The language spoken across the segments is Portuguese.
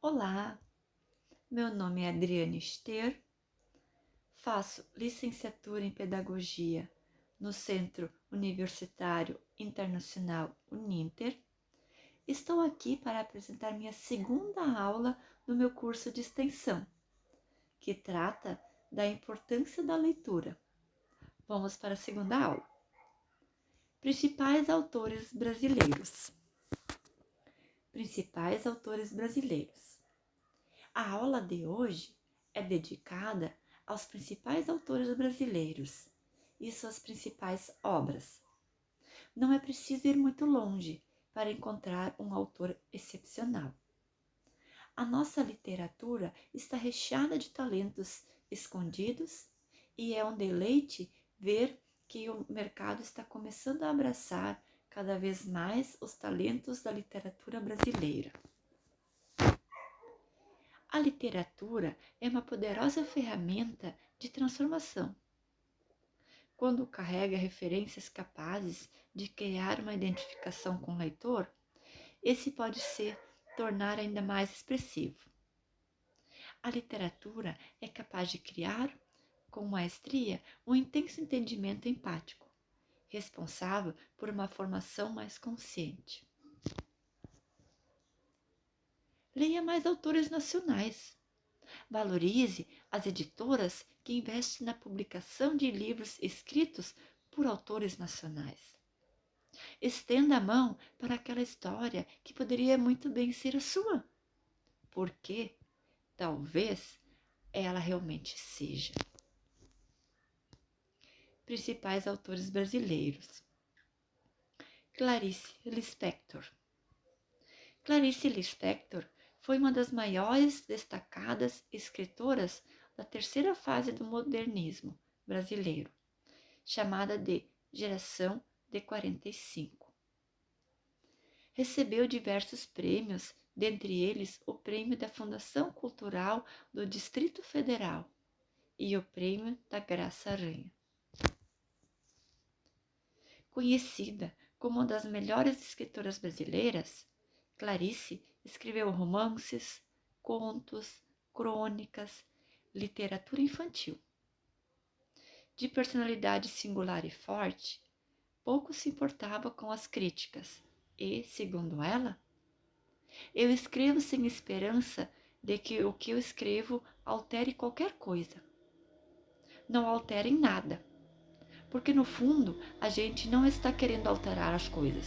Olá, meu nome é Adriane Ster, faço licenciatura em Pedagogia no Centro Universitário Internacional Uninter. Estou aqui para apresentar minha segunda aula no meu curso de extensão, que trata da importância da leitura. Vamos para a segunda aula. Principais autores brasileiros. Principais autores brasileiros. A aula de hoje é dedicada aos principais autores brasileiros e suas principais obras. Não é preciso ir muito longe para encontrar um autor excepcional. A nossa literatura está recheada de talentos escondidos e é um deleite ver que o mercado está começando a abraçar cada vez mais os talentos da literatura brasileira. A literatura é uma poderosa ferramenta de transformação. Quando carrega referências capazes de criar uma identificação com o leitor, esse pode se tornar ainda mais expressivo. A literatura é capaz de criar, com maestria, um intenso entendimento empático, responsável por uma formação mais consciente. Leia mais autores nacionais. Valorize as editoras que investem na publicação de livros escritos por autores nacionais. Estenda a mão para aquela história que poderia muito bem ser a sua, porque talvez ela realmente seja. Principais autores brasileiros. Clarice Lispector. Clarice Lispector foi uma das maiores destacadas escritoras da terceira fase do modernismo brasileiro, chamada de Geração de 45. Recebeu diversos prêmios, dentre eles o Prêmio da Fundação Cultural do Distrito Federal e o Prêmio da Graça Aranha. Conhecida como uma das melhores escritoras brasileiras, Clarice escreveu romances, contos, crônicas, literatura infantil. De personalidade singular e forte, pouco se importava com as críticas e, segundo ela, eu escrevo sem esperança de que o que eu escrevo altere qualquer coisa. Não alterem nada, porque no fundo a gente não está querendo alterar as coisas.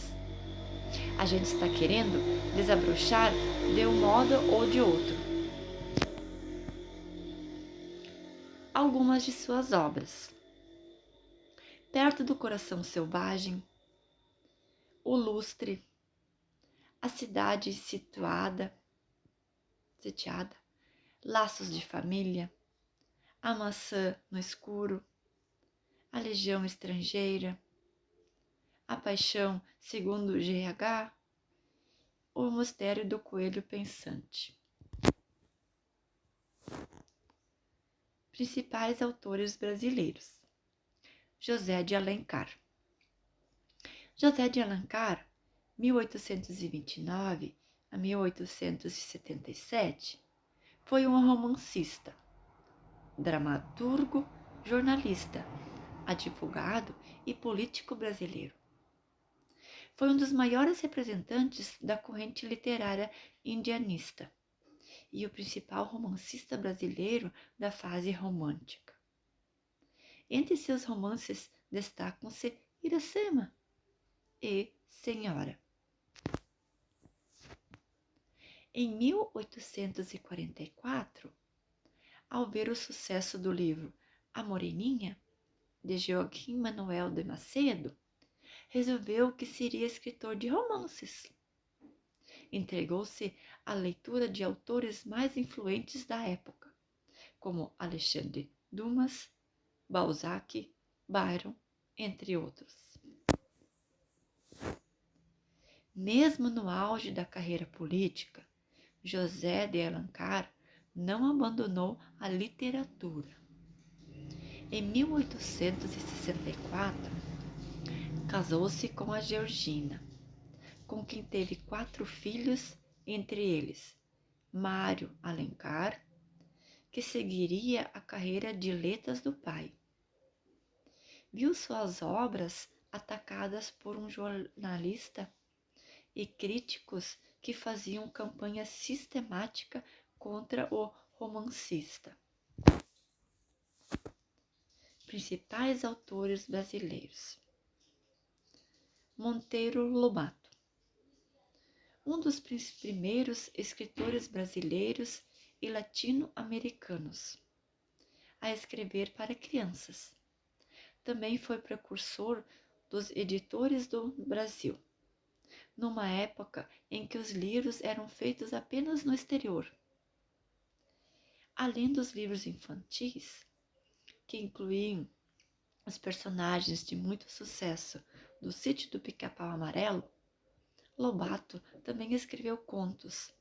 A gente está querendo desabrochar de um modo ou de outro. Algumas de suas obras. Perto do Coração Selvagem, O Lustre, A Cidade Sitiada, Laços de Família, A Maçã no Escuro, A Legião Estrangeira, A Paixão segundo G.H., O Mistério do Coelho Pensante. Principais autores brasileiros. José de Alencar. José de Alencar, 1829 a 1877, foi um romancista, dramaturgo, jornalista, advogado e político brasileiro. Foi um dos maiores representantes da corrente literária indianista e o principal romancista brasileiro da fase romântica. Entre seus romances destacam-se Iracema e Senhora. Em 1844, ao ver o sucesso do livro A Moreninha, de Joaquim Manuel de Macedo, resolveu que seria escritor de romances. Entregou-se à leitura de autores mais influentes da época, como Alexandre Dumas, Balzac, Byron, entre outros. Mesmo no auge da carreira política, José de Alencar não abandonou a literatura. Em 1864, casou-se com a Georgina, com quem teve 4 filhos, entre eles Mário Alencar, que seguiria a carreira de letras do pai. Viu suas obras atacadas por um jornalista e críticos que faziam campanha sistemática contra o romancista. Principais autores brasileiros: Monteiro Lobato, um dos primeiros escritores brasileiros e latino-americanos a escrever para crianças. Também foi precursor dos editores do Brasil, numa época em que os livros eram feitos apenas no exterior. Além dos livros infantis, que incluíam os personagens de muito sucesso do Sítio do Pica-Pau Amarelo, Lobato também escreveu contos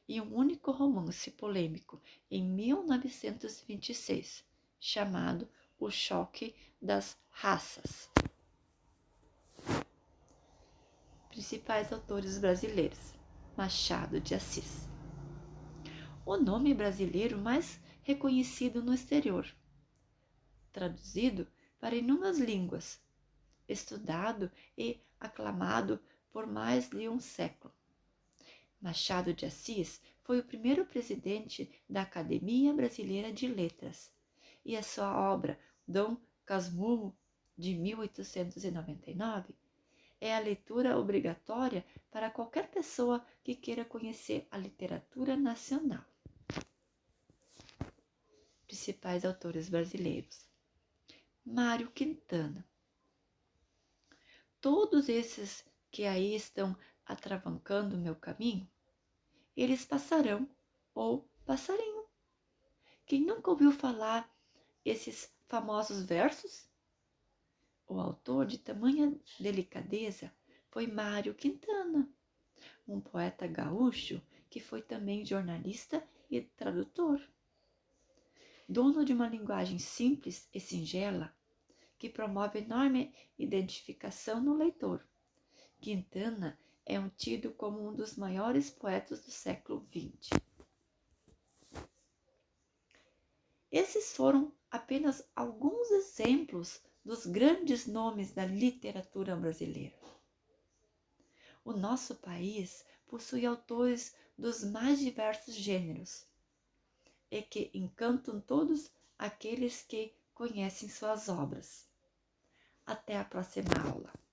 e um único romance polêmico em 1926, chamado O Choque das Raças. Principais autores brasileiros: Machado de Assis, o nome brasileiro mais reconhecido no exterior, traduzido para inúmeras línguas, estudado e aclamado por mais de um século. Machado de Assis foi o primeiro presidente da Academia Brasileira de Letras, e a sua obra Dom Casmurro, de 1899, é a leitura obrigatória para qualquer pessoa que queira conhecer a literatura nacional. Principais autores brasileiros: Mário Quintana. Todos esses que aí estão atravancando o meu caminho, eles passarão ou passarão. Quem nunca ouviu falar esses famosos versos? O autor de tamanha delicadeza foi Mário Quintana, um poeta gaúcho que foi também jornalista e tradutor. Dono de uma linguagem simples e singela, que promove enorme identificação no leitor, Quintana é tido como um dos maiores poetas do século XX. Esses foram apenas alguns exemplos dos grandes nomes da literatura brasileira. O nosso país possui autores dos mais diversos gêneros e que encantam todos aqueles que conhecem suas obras. Até a próxima aula.